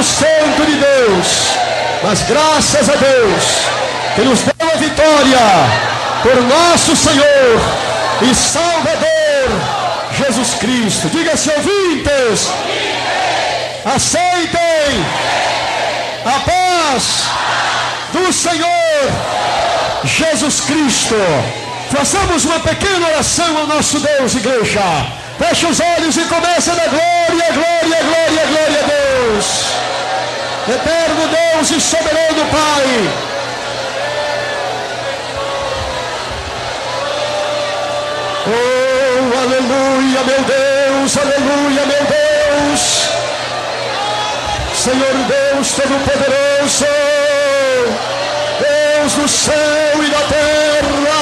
Espírito Santo de Deus. Mas graças a Deus que nos deu a vitória por nosso Senhor e Salvador Jesus Cristo. Diga-se, ouvintes, aceitem a paz do Senhor Jesus Cristo. Façamos uma pequena oração ao nosso Deus, igreja. Feche os olhos e comece a dar glória, glória, glória, glória a Deus. Eterno Deus e soberano Pai, oh, aleluia, meu Deus, aleluia, meu Deus. Senhor Deus Todo-Poderoso, Deus do céu e da terra,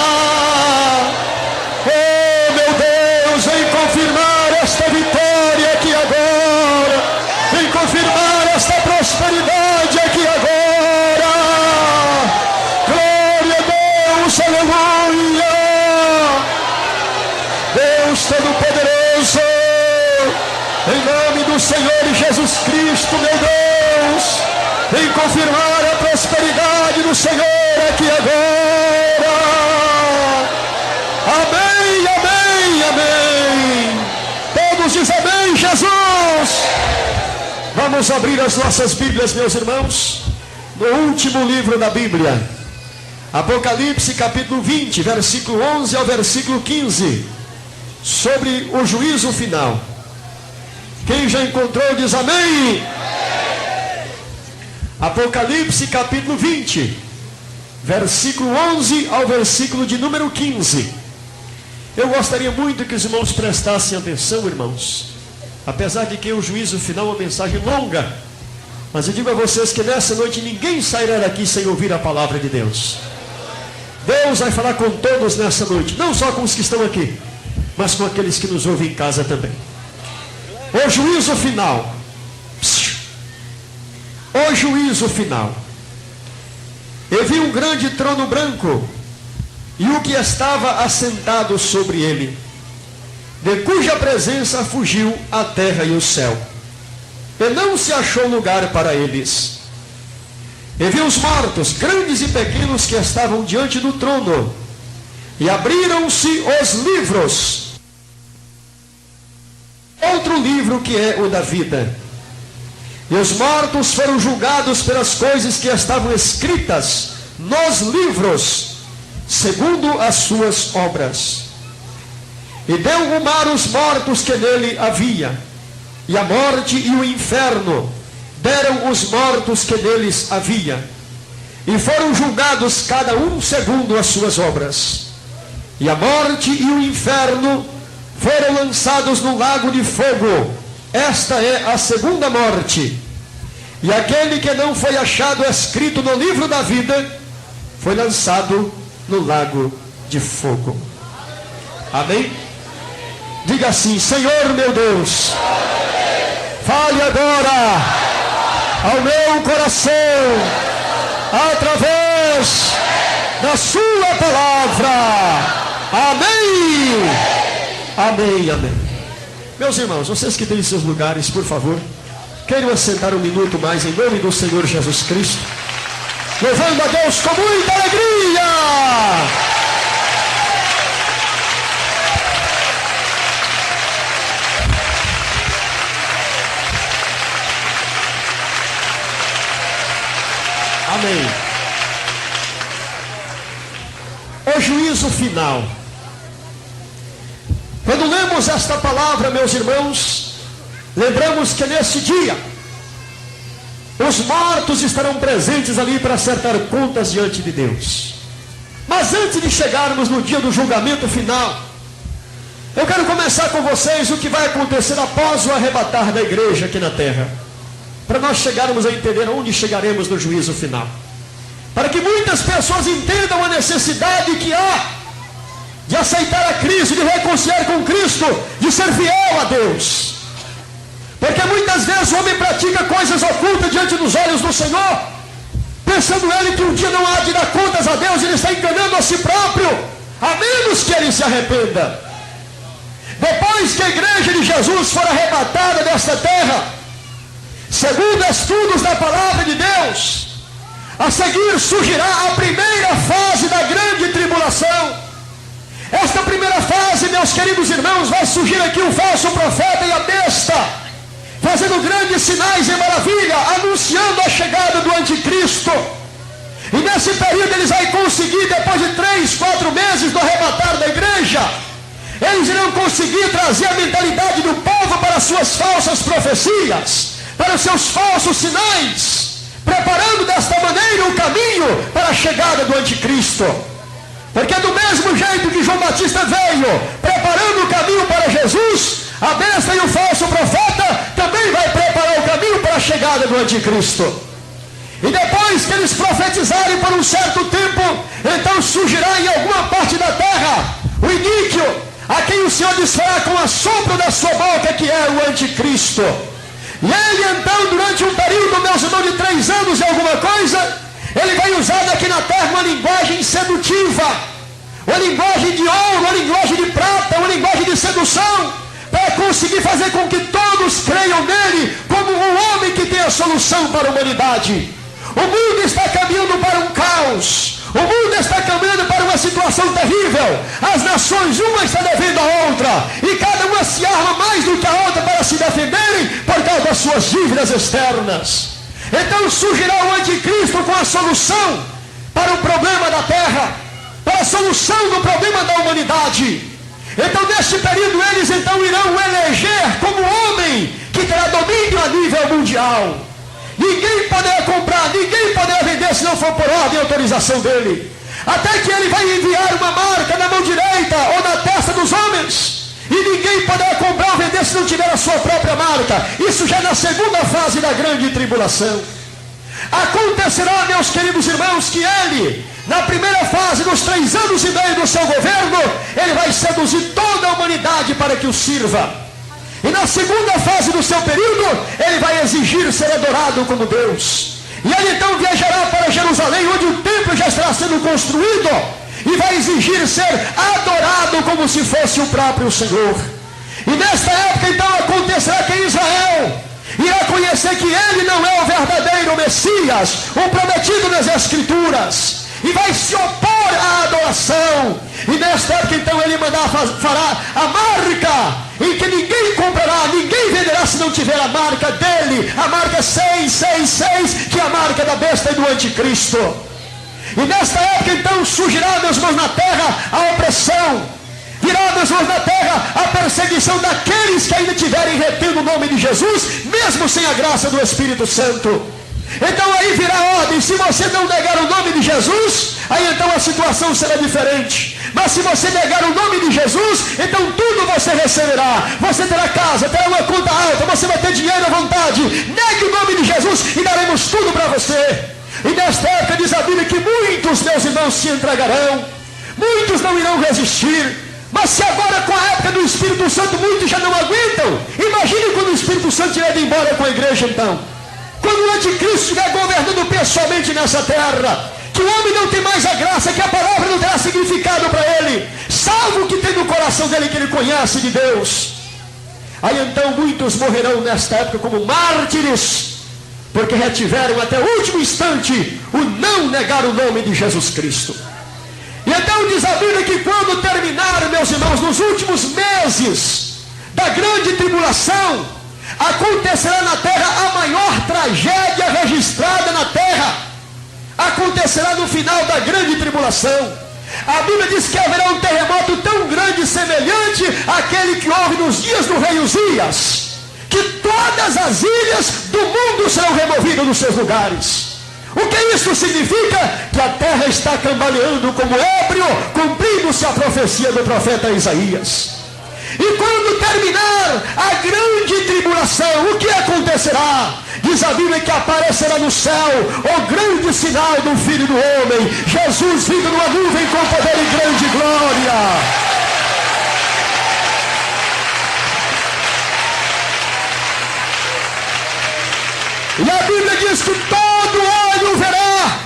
oh, meu Deus, vem confirmar esta vitória aqui agora, vem confirmar esta prosperidade aqui agora. Glória a Deus, aleluia. Deus Todo-Poderoso, em nome do Senhor Jesus Cristo, meu Deus, vem confirmar a prosperidade do Senhor aqui agora. Amém, amém, amém. Todos dizem amém, Jesus. Vamos abrir as nossas Bíblias, meus irmãos, no último livro da Bíblia, Apocalipse capítulo 20, versículo 11 ao versículo 15, sobre o juízo final. Quem já encontrou diz amém. Apocalipse capítulo 20, versículo 11 ao versículo de número 15. Eu gostaria muito que os irmãos prestassem atenção, irmãos. Apesar de que o juízo final é uma mensagem longa, mas eu digo a vocês que nessa noite ninguém sairá daqui sem ouvir a palavra de Deus. Deus vai falar com todos nessa noite, não só com os que estão aqui, mas com aqueles que nos ouvem em casa também. O juízo final. O juízo final. Eu vi um grande trono branco e o que estava assentado sobre ele, de cuja presença fugiu a terra e o céu, e não se achou lugar para eles. E vi os mortos, grandes e pequenos, que estavam diante do trono, e abriram-se os livros. Outro livro, que é o da vida. E os mortos foram julgados pelas coisas que estavam escritas nos livros, segundo as suas obras. E deu o mar os mortos que nele havia, e a morte e o inferno deram os mortos que neles havia, e foram julgados cada um segundo as suas obras. E a morte e o inferno foram lançados no lago de fogo. Esta é a segunda morte. E aquele que não foi achado escrito no livro da vida foi lançado no lago de fogo. Amém? Diga assim: Senhor meu Deus, fale agora ao meu coração através da sua palavra. Amém. Amém, amém. Meus irmãos, vocês que têm seus lugares, por favor, queiram assentar um minuto mais em nome do Senhor Jesus Cristo, louvando a Deus com muita alegria. Amém. O juízo final. Quando lemos esta palavra, meus irmãos, lembramos que nesse dia os mortos estarão presentes ali para acertar contas diante de Deus. Mas antes de chegarmos no dia do julgamento final, eu quero começar com vocês o que vai acontecer após o arrebatar da igreja aqui na terra, para nós chegarmos a entender onde chegaremos no juízo final, para que muitas pessoas entendam a necessidade que há de aceitar a Cristo, de reconciliar com Cristo, de ser fiel a Deus. Porque muitas vezes o homem pratica coisas ocultas diante dos olhos do Senhor, pensando ele que um dia não há de dar contas a Deus. Ele está enganando a si próprio, a menos que ele se arrependa. Depois que a igreja de Jesus for arrebatada desta terra, segundo estudos da palavra de Deus, a seguir surgirá a primeira fase da grande tribulação. Esta primeira fase, meus queridos irmãos, vai surgir aqui o falso profeta e a besta, fazendo grandes sinais e maravilha, anunciando a chegada do anticristo. E nesse período eles vão conseguir, depois de 3, 4 meses do arrebatar da igreja, eles irão conseguir trazer a mentalidade do povo para suas falsas profecias, para os seus falsos sinais, preparando desta maneira o caminho para a chegada do anticristo. Porque do mesmo jeito que João Batista veio preparando o caminho para Jesus, a besta e o falso profeta também vai preparar o caminho para a chegada do anticristo. E depois que eles profetizarem por um certo tempo, então surgirá em alguma parte da terra o iníquo, a quem o Senhor desfará com o assopro da sua boca, que é o anticristo. E ele então, durante um período, meus irmãos, de 3 anos e alguma coisa, ele vai usar aqui na terra uma linguagem sedutiva, uma linguagem de ouro, uma linguagem de prata, uma linguagem de sedução, para conseguir fazer com que todos creiam nele como um homem que tem a solução para a humanidade. O mundo está caminhando para um caos, o mundo está caminhando para uma situação terrível. As nações, uma está devendo a outra, e cada uma se arma mais do que a outra para se defenderem por causa das suas dívidas externas. Então surgirá o anticristo com a solução para o problema da terra, para a solução do problema da humanidade. Então neste período eles então irão eleger como homem que terá domínio a nível mundial. Ninguém poderá comprar, ninguém poderá vender se não for por ordem e autorização dele. Até que ele vai enviar uma marca na mão direita ou na testa dos homens, e ninguém poderá comprar ou vender se não tiver a sua própria marca. Isso já na segunda fase da grande tribulação. Acontecerá, meus queridos irmãos, que ele, na primeira fase, dos 3 anos e meio do seu governo, ele vai seduzir toda a humanidade para que o sirva. E na segunda fase do seu período, ele vai exigir ser adorado como Deus. E ele então viajará para Jerusalém, onde o templo já estará sendo construído, e vai exigir ser adorado como se fosse o próprio Senhor. E nesta época então acontecerá que Israel irá conhecer que ele não é o verdadeiro Messias, o prometido nas Escrituras, e vai se opor à adoração. E nesta época então ele fará a marca em que ninguém comprará, ninguém venderá se não tiver a marca dele, a marca 666, que é a marca da besta e do anticristo. E nesta época então surgirá, meus irmãos, na terra a opressão, virá, meus irmãos, na terra a perseguição daqueles que ainda tiverem retendo o nome de Jesus, mesmo sem a graça do Espírito Santo. Então aí virá a ordem: se você não negar o nome de Jesus, aí então a situação será diferente. Mas se você negar o nome de Jesus, então tudo você receberá. Você terá casa, terá uma conta alta, você vai ter dinheiro à vontade. Negue o nome de Jesus e daremos tudo para você. E nesta época diz a Bíblia que muitos, meus irmãos, se entregarão, muitos não irão resistir. Mas se agora com a época do Espírito Santo muitos já não aguentam, imagine quando o Espírito Santo estiver indo embora com a igreja então. Quando o anticristo estiver governando pessoalmente nessa terra, que o homem não tem mais a graça, que a palavra não terá significado para ele, salvo o que tem no coração dele, que ele conhece de Deus. Aí então muitos morrerão nesta época como mártires, porque retiveram até o último instante o não negar o nome de Jesus Cristo. E então diz a Bíblia que quando terminar, meus irmãos, nos últimos meses da grande tribulação, acontecerá na terra a maior tragédia registrada na terra. Acontecerá no final da grande tribulação. A Bíblia diz que haverá um terremoto tão grande, semelhante àquele que houve nos dias do rei Uzias, que todas as ilhas do mundo serão removidas dos seus lugares. O que isso significa? Que a terra está cambaleando como ébrio, cumprindo-se a profecia do profeta Isaías. E quando terminar a grande tribulação, o que acontecerá? Diz a Bíblia que aparecerá no céu o grande sinal do Filho do Homem, Jesus vindo numa nuvem com poder e grande glória. E a Bíblia diz que todo olho verá,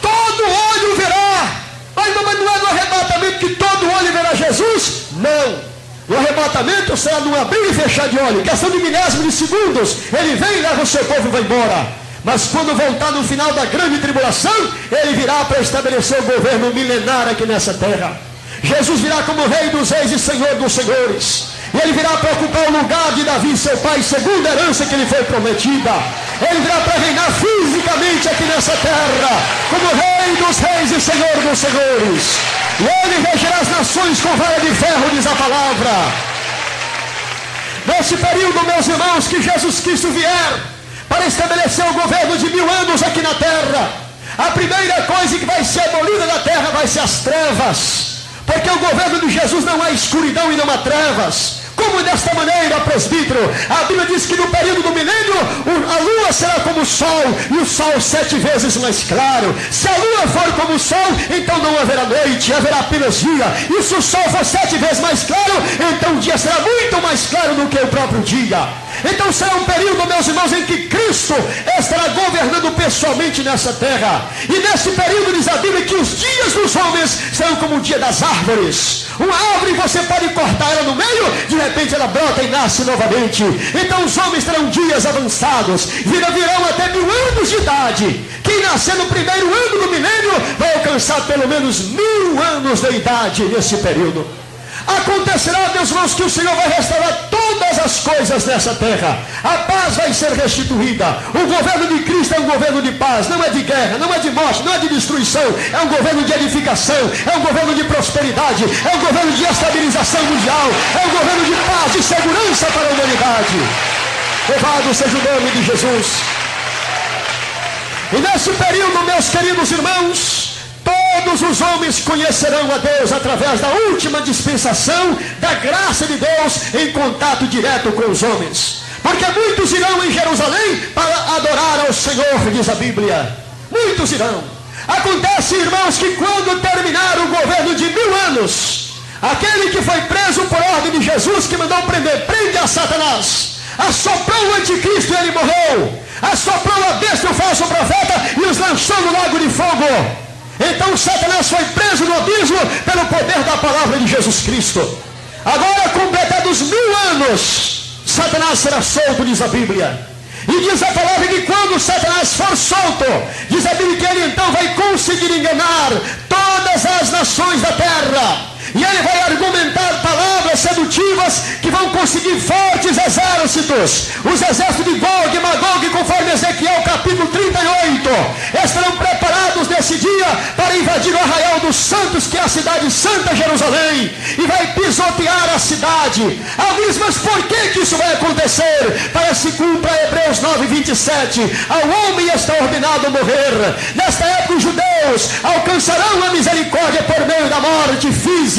todo olho verá. Mas não é no arrebatamento que todo olho verá Jesus? Não. O arrebatamento será num abrir e fechar de olho. Questão de milésimo de segundos. Ele vem e leva o seu povo e vai embora. Mas quando voltar no final da grande tribulação, ele virá para estabelecer o governo milenar aqui nessa terra. Jesus virá como Rei dos Reis e Senhor dos Senhores. E ele virá para ocupar o lugar de Davi, seu pai, segundo a herança que lhe foi prometida. Ele virá para reinar fisicamente aqui nessa terra, como Rei dos Reis e Senhor dos Senhores. E ele regerá as nações com vara de ferro, diz a palavra. Nesse período, meus irmãos, que Jesus Cristo vier para estabelecer o governo de 1000 anos aqui na terra, a primeira coisa que vai ser abolida da terra vai ser as trevas. Porque o governo de Jesus não há escuridão e não há trevas. Como desta maneira, presbítero? A Bíblia diz que no período do milênio, a lua será como o sol, e o sol 7 vezes mais claro. Se a lua for como o sol, então não haverá noite, haverá apenas dia. E se o sol for 7 vezes mais claro, então o dia será muito mais claro do que o próprio dia. Então será um período, meus irmãos, em que Cristo estará governando pessoalmente nessa terra. E nesse período diz a Bíblia que os dias dos homens serão como o dia das árvores. Uma árvore você pode cortar ela no meio, de repente ela brota e nasce novamente. Então os homens terão dias avançados, virão até 1000 anos de idade. Quem nascer no primeiro ano do milênio vai alcançar pelo menos 1000 anos de idade nesse período. Acontecerá, meus irmãos, que o Senhor vai restaurar todas as coisas nessa terra. A paz vai ser restituída. O governo de Cristo é um governo de paz, não é de guerra, não é de morte, não é de destruição. É um governo de edificação, é um governo de prosperidade, é um governo de estabilização mundial, é um governo de paz e segurança para a humanidade. Louvado seja o nome de Jesus. E nesse período, meus queridos irmãos, todos os homens conhecerão a Deus através da última dispensação da graça de Deus em contato direto com os homens. Porque muitos irão em Jerusalém para adorar ao Senhor, diz a Bíblia. Muitos irão. Acontece, irmãos, que quando terminar o governo de 1000 anos, aquele que foi preso por ordem de Jesus, que mandou prender, prende a Satanás, assoprou o anticristo e ele morreu, assoprou a besta e o falso profeta e os lançou no lago de fogo. Então Satanás foi preso no abismo pelo poder da palavra de Jesus Cristo. Agora, completados 1000 anos, Satanás será solto, diz a Bíblia. E diz a palavra que quando Satanás for solto, diz a Bíblia que ele então vai conseguir enganar todas as nações da terra. E ele vai argumentar palavras sedutivas que vão conseguir fortes exércitos. Os exércitos de Gog e Magog, conforme Ezequiel capítulo 38, estarão preparados nesse dia para invadir o arraial dos santos, que é a cidade santa Jerusalém, e vai pisotear a cidade. Alguém diz, mas por que isso vai acontecer? Para se cumpra Hebreus 9:27. Ao homem está ordenado morrer. Nesta época os judeus alcançarão a misericórdia por meio da morte física,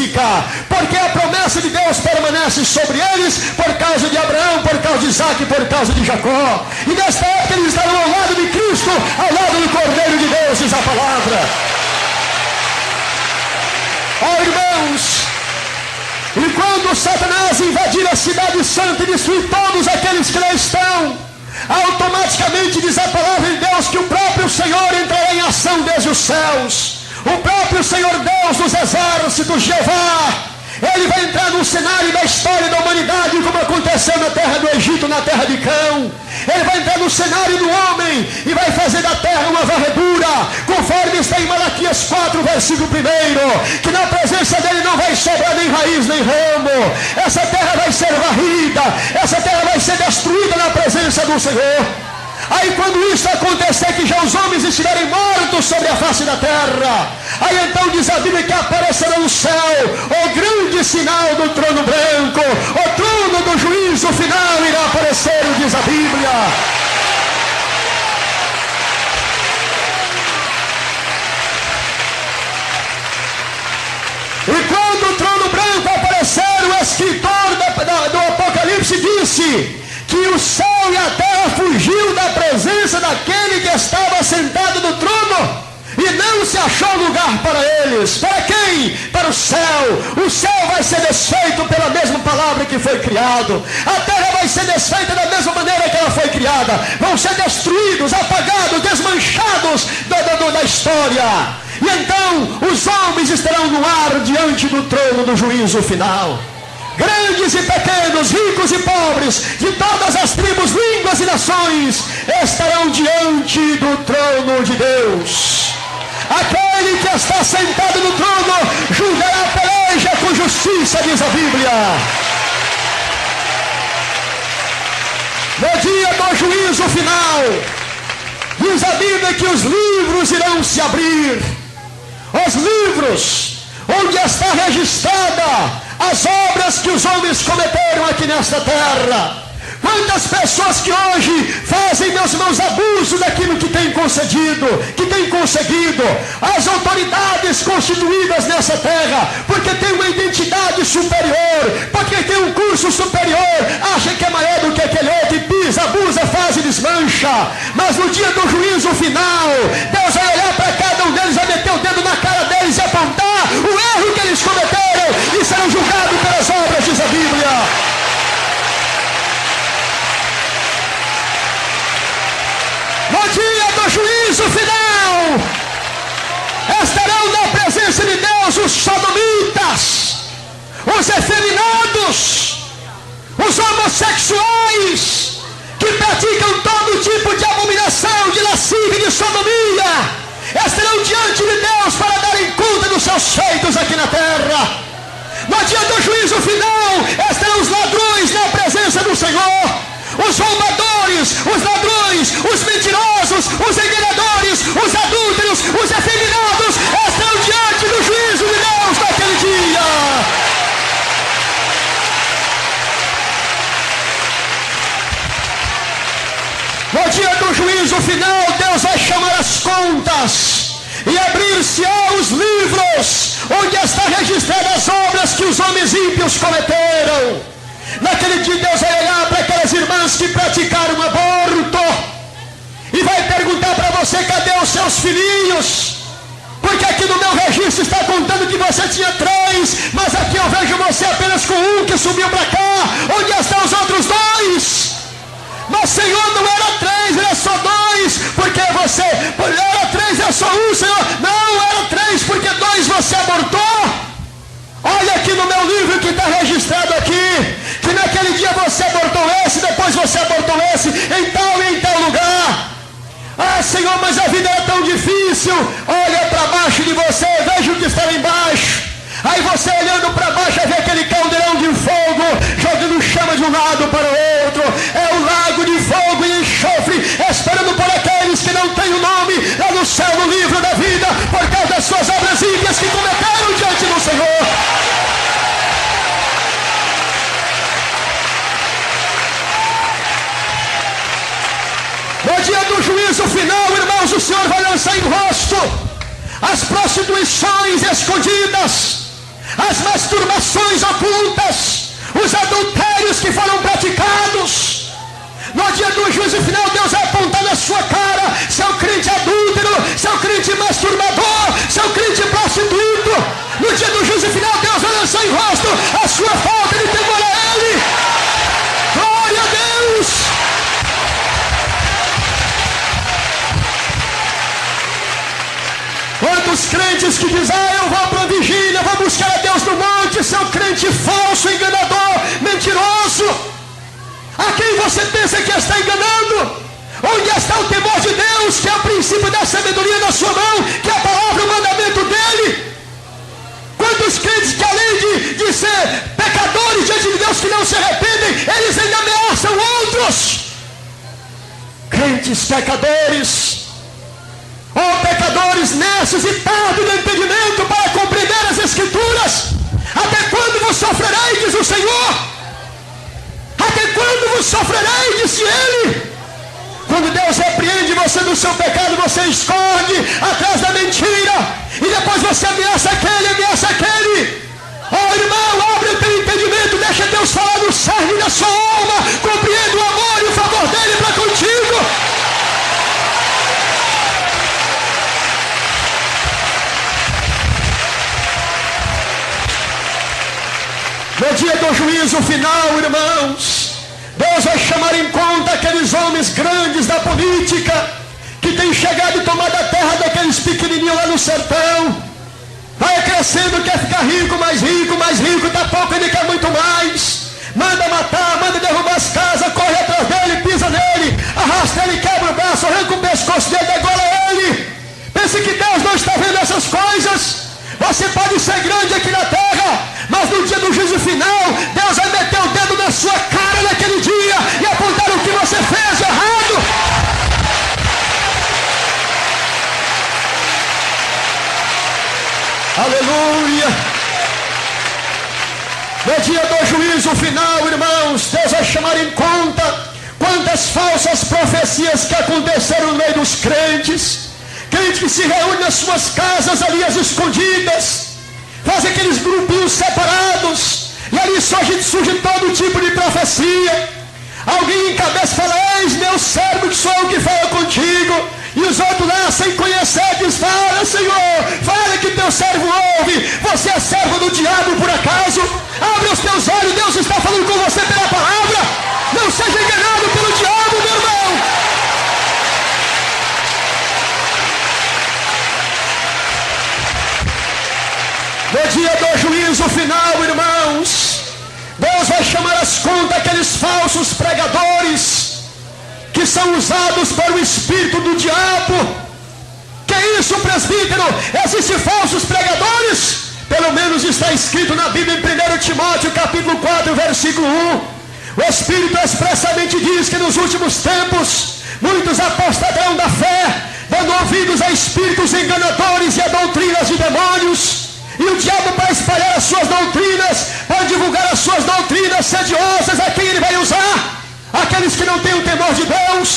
porque a promessa de Deus permanece sobre eles por causa de Abraão, por causa de Isaac, por causa de Jacó. E nesta época eles estarão ao lado de Cristo, ao lado do Cordeiro de Deus, diz a palavra. Ó irmãos, e quando Satanás invadir a cidade santa e destruir todos aqueles que lá estão, automaticamente diz a palavra de Deus que o próprio Senhor entrará em ação desde os céus. O próprio Senhor Deus dos exércitos, Jeová, ele vai entrar no cenário da história da humanidade, como aconteceu na terra do Egito, na terra de Cão. Ele vai entrar no cenário do homem e vai fazer da terra uma varredura, conforme está em Malaquias 4, versículo 1, que na presença dele não vai sobrar nem raiz nem ramo. Essa terra vai ser varrida, essa terra vai ser destruída na presença do Senhor. Aí quando isso acontecer, que já os homens estiverem mortos sobre a face da terra, aí então diz a Bíblia que aparecerá no céu o grande sinal do trono branco, o trono do juízo final irá aparecer, diz a Bíblia. E quando o trono branco aparecer, o escritor do Apocalipse disse que o céu e a terra fugiu da presença daquele que estava sentado no trono, e não se achou lugar para eles. Para quem? Para o céu. O céu vai ser desfeito pela mesma palavra que foi criado. A terra vai ser desfeita da mesma maneira que ela foi criada. Vão ser destruídos, apagados, desmanchados da história. E então os homens estarão no ar diante do trono do juízo final. grandes e pequenos, ricos e pobres, de todas as tribos, línguas e nações, estarão diante do trono de Deus. Aquele que está sentado no trono julgará a peleja com justiça, diz a Bíblia. No dia do juízo final, diz a Bíblia que os livros irão se abrir. Os livros onde está registrada as obras que os homens cometeram aqui nesta terra. Quantas pessoas que hoje fazem, meus irmãos, abuso daquilo que tem concedido, que tem conseguido. As autoridades constituídas nessa terra, porque tem uma identidade superior, porque tem um curso superior, acha que é maior do que aquele outro e pisa, abusa, faz e desmancha. Mas no dia do juízo final, Deus vai olhar para cada um deles, vai meter o dedo na cara deles e apontar o erro que eles cometeram e serão julgados pelas obras, diz a Bíblia. No dia do juízo final, estarão na presença de Deus os sodomitas, os efeminados, os homossexuais, que praticam todo tipo de abominação, de lascívia e de sodomia, estarão diante de Deus para darem conta dos seus feitos aqui na terra. No dia do juízo final, estarão os ladrões na presença do Senhor, os roubadores, os ladrões, os mentirosos, os enganadores, os adúlteros, os efeminados, estão diante do juízo de Deus naquele dia. No dia do juízo final, Deus vai chamar as contas e abrir-se-á os livros onde está registradas as obras que os homens ímpios cometeram. Naquele dia Deus vai olhar para aquelas irmãs que praticaram aborto e vai perguntar para você: cadê os seus filhinhos? Porque aqui no meu registro está contando que você tinha 3, mas aqui eu vejo você apenas com 1 que subiu para cá. Onde estão os outros 2? Mas Senhor, não era 3, era só 2, porque você, era 3, era só 1, Senhor. Não, era 3, porque 2 você abortou. Olha aqui no meu livro que está registrado aqui, que naquele dia você abortou esse, depois você abortou esse, em tal e em tal lugar. Ah, Senhor, mas a vida é tão difícil. Olha para baixo de você, veja o que está lá embaixo. Aí você olhando para baixo, vê aquele caldeirão de fogo, jogando chama de um lado para o outro. É o lago de fogo e enxofre, esperando por aqueles que não têm o nome lá no céu, no livro da vida, por causa das suas obras ímpias que cometeram diante do Senhor. No dia do juízo final, irmãos, o Senhor vai lançar em rosto as prostituições escondidas, as masturbações ocultas, os adultérios que foram praticados. No dia do juízo final, Deus vai apontar na sua cara: seu crente adúltero, seu crente masturbador, seu crente prostituto. No dia do juízo final, Deus vai lançar em rosto a sua falta de temor a Ele. Glória a Deus! Quantos crentes que dizem: eu vou para a vigília, vou buscar a Deus no monte, seu crente falso, enganador, mentiroso. A quem você pensa que está enganando? Onde está o temor de Deus, que é o princípio da sabedoria na sua mão, que é a palavra, o mandamento dele? Quantos crentes que além de ser pecadores diante de Deus, que não se arrependem, eles ainda ameaçam outros? Crentes pecadores, pecadores necessitados do entendimento para compreender as Escrituras. Até quando vos sofrerei, diz o Senhor? Até quando vos sofrerei, disse Ele? Quando Deus repreende você do seu pecado, você esconde atrás da mentira, e depois você ameaça aquele. Oh, irmão, abre o teu entendimento, deixa Deus falar no cerne da sua alma, compreenda o amor e o favor dele para contigo. No dia do juízo final, irmãos, Deus vai chamar em conta aqueles homens grandes da política, que têm chegado e tomado a terra daqueles pequenininhos lá no sertão. Vai crescendo, quer ficar rico, mais rico, tá pouco, ele quer muito mais. Manda matar, manda derrubar as casas, corre atrás dele, pisa nele, arrasta ele, quebra o braço, arranca o pescoço dele, degola ele. Pense que Deus não está vendo essas coisas. Você pode ser grande aqui na terra, mas no dia do juízo final, Deus vai meter o dedo na sua cara naquele dia e apontar o que você fez errado. Aleluia. No dia do juízo final, irmãos, Deus vai chamar em conta quantas falsas profecias que aconteceram no meio dos crentes. Crentes que se reúnem nas suas casas ali às escondidas, fazem aqueles grupinhos separados, e ali surge todo tipo de profecia. Alguém encabeça e fala: eis meu servo que sou eu que falo contigo. E os outros lá, sem conhecer, diz: fala, Senhor, fala que teu servo ouve. Você é servo do diabo por acaso? Abre os teus olhos, Deus está falando com você pela palavra. Não seja enganado pelo diabo, meu irmão. No dia do juízo final, irmãos, Deus vai chamar às contas aqueles falsos pregadores que são usados pelo espírito do diabo. Que isso, presbítero? Existem falsos pregadores? Pelo menos está escrito na Bíblia em 1 Timóteo capítulo 4, versículo 1. O Espírito expressamente diz que nos últimos tempos muitos apostatarão da fé, dando ouvidos a espíritos enganadores e a doutrinas de demônios. E o diabo, para espalhar as suas doutrinas, para divulgar as suas doutrinas sediosas, a quem ele vai usar? Aqueles que não têm o temor de Deus,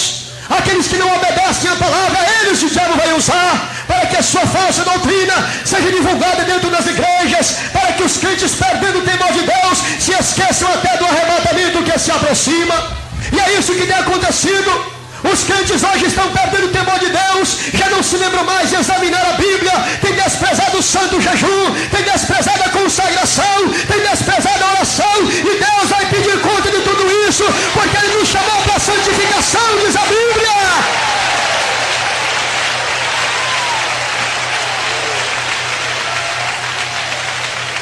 aqueles que não obedecem a palavra, eles o diabo vai usar para que a sua falsa doutrina seja divulgada dentro das igrejas, para que os crentes, perdendo o temor de Deus, se esqueçam até do arrebatamento que se aproxima. E é isso que tem acontecido. Os crentes hoje estão perdendo o temor de Deus, já não se lembram mais de examinar a Bíblia, tem desprezado o santo jejum, tem desprezado a consagração, tem desprezado a oração, e Deus vai pedir conta de tudo isso, porque Ele nos chamou para a santificação, diz a Bíblia.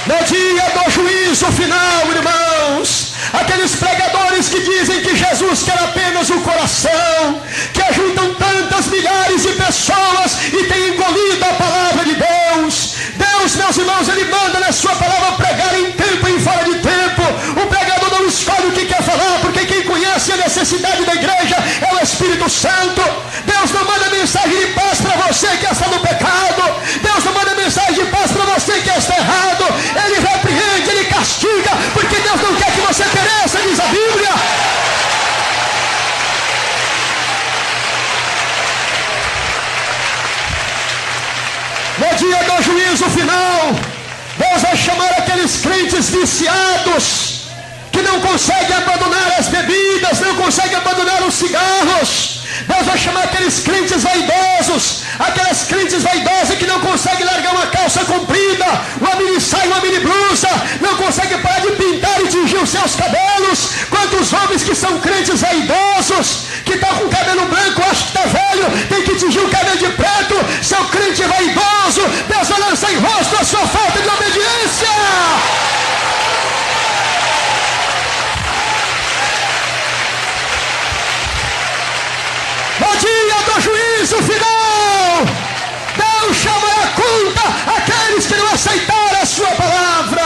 No dia do juízo final, irmãos, aqueles pregadores que dizem que Jesus quer apenas o coração, que ajuntam tantas milhares de pessoas e têm engolido a palavra de Deus. Deus, meus irmãos, Ele manda na sua palavra pregar em tempo e fora de tempo. O pregador não escolhe o que quer falar, porque quem conhece a necessidade da igreja é o Espírito Santo. Deus não manda mensagem de paz para você que está no pecado. Deus não manda mensagem de paz para você que está errado. Ele repreende, Ele castiga, porque Deus não quer que você pereça, diz a Bíblia. No dia do juízo final, Deus vai chamar aqueles crentes viciados, que não conseguem abandonar as bebidas, não conseguem abandonar os cigarros. Deus vai chamar aqueles crentes vaidosos, aquelas crentes vaidosas que não conseguem largar uma calça comprida, uma mini saia, uma mini blusa, não conseguem parar de pintar e tingir os seus cabelos. Quantos homens que são crentes vaidosos, que estão com cabelo branco, acho que está velho, tem que tingir o cabelo de preto. Seu crente vaidoso, Deus vai lançar em rosto a sua falta de obediência. No dia do juízo final, Deus chamará a conta aqueles que não aceitaram a sua palavra.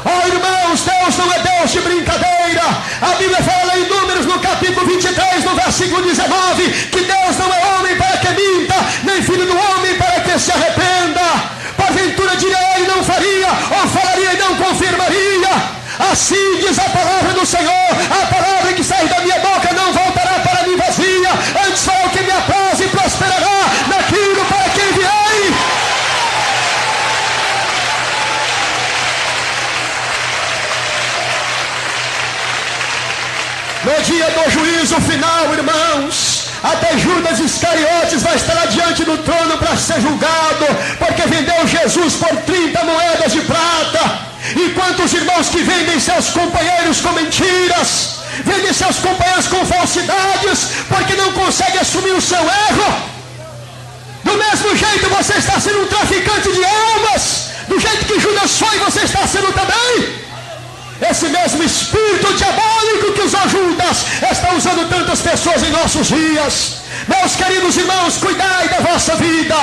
Oh, irmãos, Deus não é Deus de brincadeira. A Bíblia fala em Números, no capítulo 23, no versículo 19, que Deus não é homem para que minta, nem filho do homem para que se arrependa. Porventura diria ele, não faria, ou falaria e não confirmaria. Assim diz a palavra do Senhor: a palavra que sai da minha boca não voltará para mim vazia, antes fará o que me apraz e prosperará naquilo para que enviei. No dia do juízo final, irmãos, até Judas Iscariotes vai estar diante do trono para ser julgado, porque vendeu Jesus por 30 moedas de prata. E quantos irmãos que vendem seus companheiros com mentiras, vendem seus companheiros com falsidades, porque não conseguem assumir o seu erro. Do mesmo jeito você está sendo um traficante de almas. Do jeito que Judas foi, você está sendo também. Esse mesmo espírito diabólico que usou Judas está usando tantas pessoas em nossos dias. Meus queridos irmãos, cuidai da vossa vida,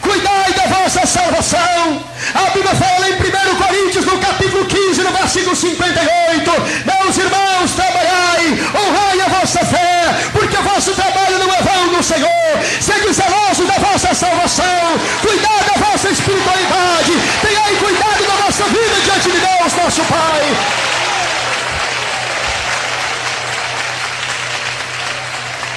cuidai da vossa salvação. A Bíblia fala em 1 Coríntios, no capítulo 15, no versículo 58, meus irmãos, trabalhai, honrai a vossa fé, porque o vosso trabalho não é vão no Senhor. Sede zelosos da vossa salvação, cuidai da vossa espiritualidade, tenhai cuidado da vossa vida diante de Deus, nosso Pai.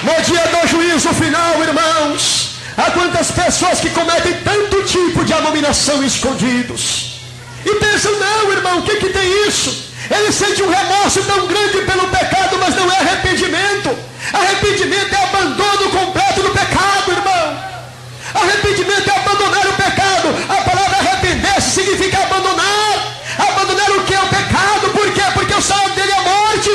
No dia do juízo final, irmãos, há quantas pessoas que cometem tanto tipo de abominação escondidos e pensam, não, irmão, o que tem isso? Ele sente um remorso tão grande pelo pecado, mas não é arrependimento. Arrependimento é abandono completo do pecado, irmão. Arrependimento é abandonar o pecado. A palavra arrepender-se significa abandonar. Abandonar o que é o pecado? Por quê? Porque o salário dele é a morte.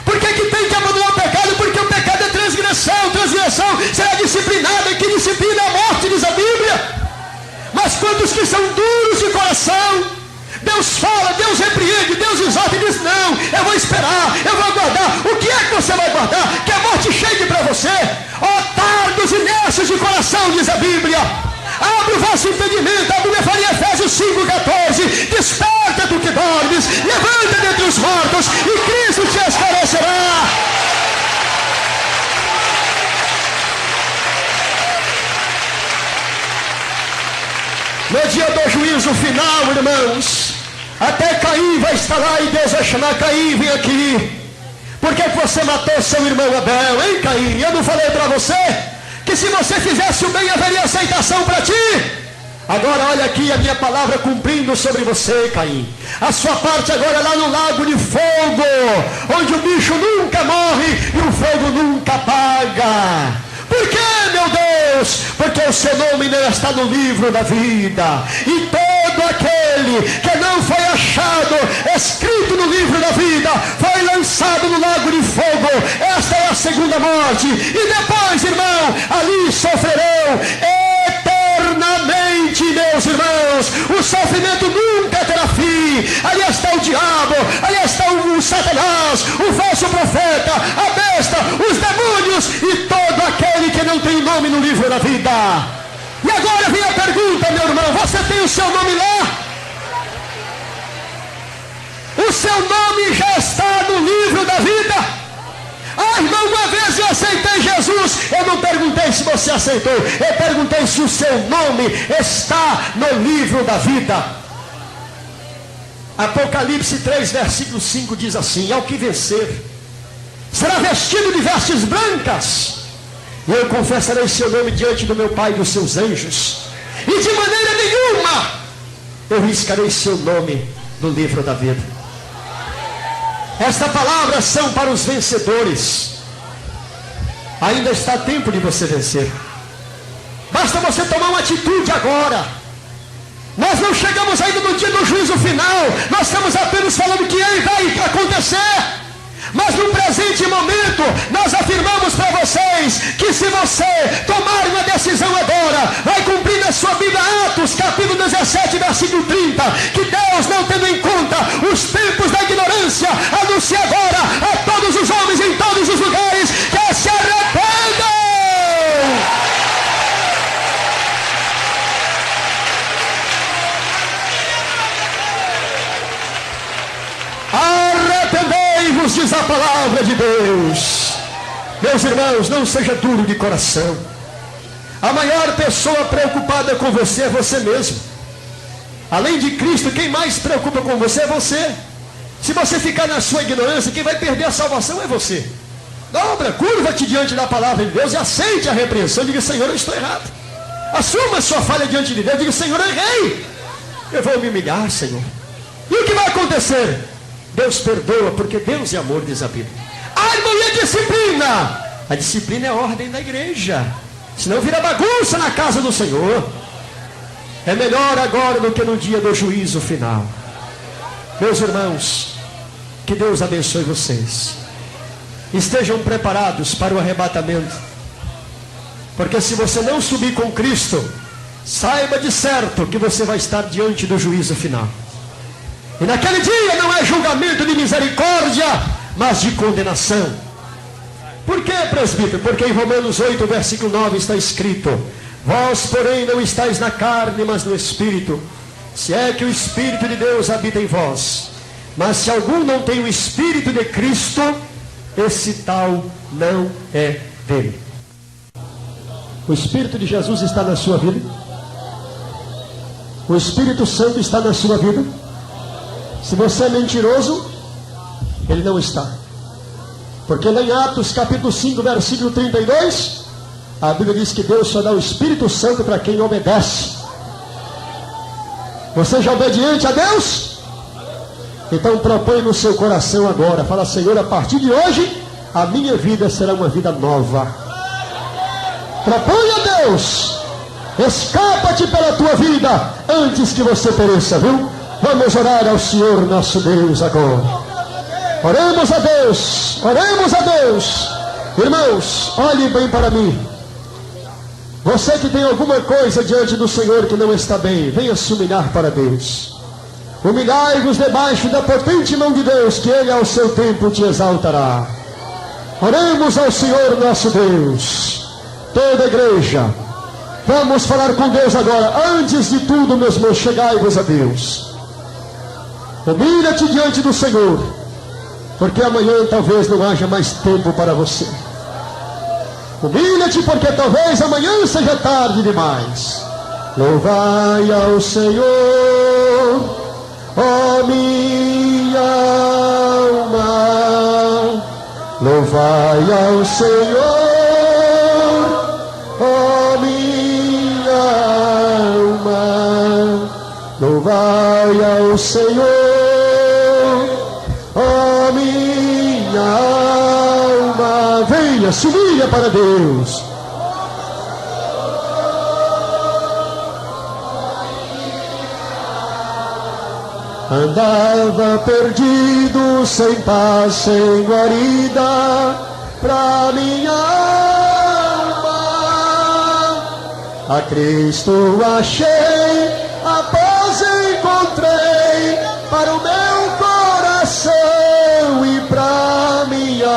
Por que tem que abandonar o pecado? Porque o pecado é transgressão. Transgressão será disciplinada. E que disciplina é a morte, diz a Bíblia. Mas quantos que são duros de coração, Deus fala, Deus repreende, Deus exalta e diz, não, eu vou esperar, eu vou aguardar. O que é que você vai guardar? Que a morte chegue para você. Ó tardos e necios de coração, diz a Bíblia. Abre o vosso entendimento. A Bíblia fala em Efésios 5,14, desperta do que dormes, levanta dentre os mortos e Cristo te esclarecerá. No dia do juízo final, irmãos, até Caim vai estar lá e Deus vai chamar Caim, vem aqui. Por que você matou seu irmão Abel, hein, Caim? Eu não falei para você que se você fizesse o bem haveria aceitação para ti? Agora olha aqui a minha palavra cumprindo sobre você, Caim. A sua parte agora é lá no lago de fogo, onde o bicho nunca morre e o fogo nunca apaga. Por quê, meu Deus? Porque o seu nome não está no livro da vida. E todo aquele que não foi achado escrito no livro da vida foi lançado no lago de fogo. Esta é a segunda morte. E depois, irmão, ali sofrerão eternamente, meus irmãos. O sofrimento nunca terá fim. Ali está o diabo, ali está o Satanás, o falso profeta, a besta, os demônios e todo aquele que não tem nome no livro da vida. E agora vem a pergunta, meu irmão, você tem o seu nome lá? O seu nome já está no livro da vida? Ah, irmão, uma vez eu aceitei Jesus. Eu não perguntei se você aceitou, eu perguntei se o seu nome está no livro da vida. Apocalipse 3, versículo 5 diz assim: ao que vencer será vestido de vestes brancas, e eu confessarei seu nome diante do meu Pai e dos seus anjos, e de maneira nenhuma eu riscarei seu nome no livro da vida. Esta palavra são para os vencedores. Ainda está tempo de você vencer. Basta você tomar uma atitude agora. Nós não chegamos ainda no dia do juízo final. Nós estamos apenas falando que aí vai acontecer. Mas no presente momento, nós afirmamos para vocês que se você tomar uma decisão agora, vai cumprir na sua Bíblia Atos, capítulo 17, versículo 30, que Deus, não tendo em conta os tempos da ignorância, anuncia agora a todos os homens em todos os lugares que se arrependam. Arrependei-vos, diz a palavra de Deus. Meus irmãos, não seja duro de coração. A maior pessoa preocupada com você é você mesmo. Além de Cristo, quem mais se preocupa com você é você. Se você ficar na sua ignorância, quem vai perder a salvação é você. Dobra, curva-te diante da palavra de Deus e aceite a repreensão. Diga: Senhor, eu estou errado. Assuma a sua falha diante de Deus. Diga: Senhor, eu errei. Eu vou me humilhar, Senhor. E o que vai acontecer? Deus perdoa, porque Deus é amor, diz a Bíblia. Ah, irmão, e a disciplina? A disciplina é ordem da igreja. Senão vira bagunça na casa do Senhor. É melhor agora do que no dia do juízo final. Meus irmãos, que Deus abençoe vocês. Estejam preparados para o arrebatamento. Porque se você não subir com Cristo, saiba de certo que você vai estar diante do juízo final. E naquele dia não é julgamento de misericórdia, mas de condenação. Por que, presbítero? Porque em Romanos 8, versículo 9 está escrito: vós, porém, não estáis na carne, mas no Espírito, se é que o Espírito de Deus habita em vós. Mas se algum não tem o Espírito de Cristo, esse tal não é dele. O Espírito de Jesus está na sua vida? O Espírito Santo está na sua vida? Se você é mentiroso, ele não está. Porque lá em Atos capítulo 5, versículo 32, a Bíblia diz que Deus só dá o Espírito Santo para quem obedece. Você já é obediente a Deus? Então propõe no seu coração agora. Fala: Senhor, a partir de hoje, a minha vida será uma vida nova. Propõe a Deus. Escapa-te pela tua vida antes que você pereça, viu? Vamos orar ao Senhor nosso Deus agora. Oremos a Deus. Oremos a Deus. Irmãos, olhem bem para mim. Você que tem alguma coisa diante do Senhor que não está bem, venha se humilhar para Deus. Humilhai-vos debaixo da potente mão de Deus, que Ele ao seu tempo te exaltará. Oremos ao Senhor nosso Deus. Toda a igreja, vamos falar com Deus agora. Antes de tudo, meus irmãos, chegai-vos a Deus. Humilha-te diante do Senhor, porque amanhã talvez não haja mais tempo para você. Humilha-te, porque talvez amanhã seja tarde demais. Louvai ao Senhor, ó minha alma. Louvai ao Senhor, ó minha alma. Louvai ao Senhor, ó minha alma. Venha, se humilha para Deus. Andava perdido, sem paz, sem guarida, pra minha alma. A Cristo achei, a paz encontrei, para o meu coração e pra minha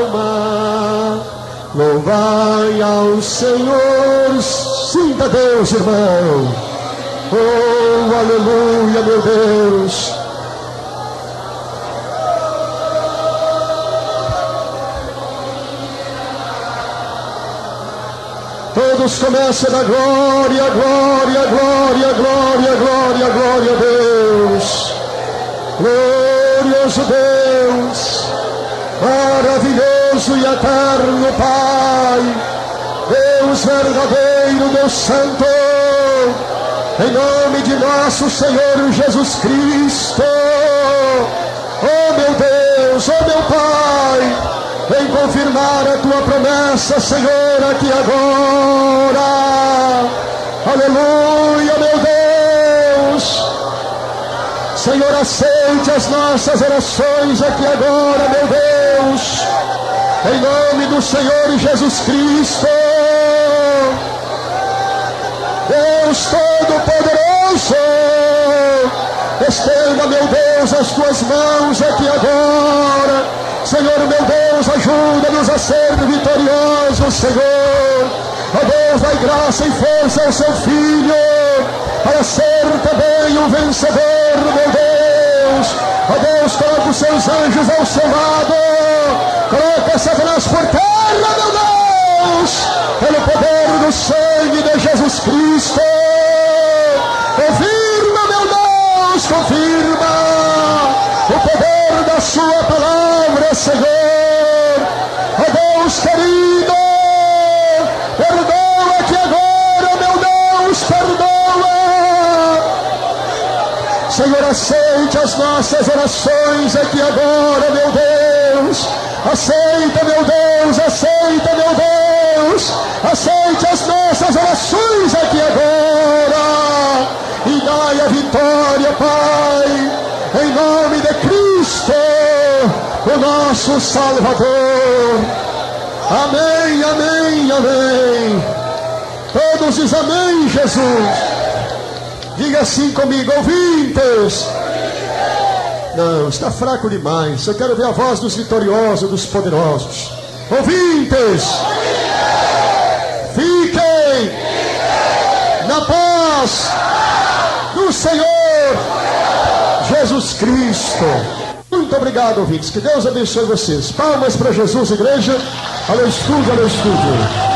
alma. Louvai ao Senhor. Sinta Deus, irmão. Oh, aleluia, meu Deus. Todos começam a dar glória, glória, glória, glória, glória, glória a Deus. Glorioso Deus, maravilhoso e eterno Pai, Deus verdadeiro, Deus santo, em nome de nosso Senhor Jesus Cristo. Oh meu Deus, oh meu Pai, vem confirmar a tua promessa, Senhor, aqui agora. Aleluia, meu Deus. Senhor, aceite as nossas orações aqui agora, meu Deus, em nome do Senhor Jesus Cristo. Deus Todo-Poderoso, estenda, meu Deus, as tuas mãos aqui agora. Senhor, meu Deus, ajuda-nos a ser vitoriosos, Senhor. Ó Deus, dai graça e força ao seu Filho, para ser também um vencedor, meu Deus. Ó Deus, coloca os seus anjos ao seu lado, coloca Satanás por terra, meu Deus, pelo poder do sangue de Jesus Cristo. Confirma, meu Deus, confirma o poder da sua palavra, Senhor. Ó Deus querido, perdoa aqui agora, meu Deus, perdoa. Senhor, aceite as nossas orações aqui agora, meu Deus. Aceita, meu Deus, aceita, meu Deus. Aceite as nossas orações aqui agora. E dai a vitória, Pai, em nome de Cristo, o nosso Salvador. Amém, amém, amém. Todos dizem amém, Jesus. Diga assim comigo, ouvintes. Não, está fraco demais. Eu quero ver a voz dos vitoriosos, dos poderosos. Ouvintes, fiquem na paz do Senhor Jesus Cristo. Muito obrigado, ouvintes. Que Deus abençoe vocês. Palmas para Jesus, igreja. Alô, estúdio, alô, estúdio.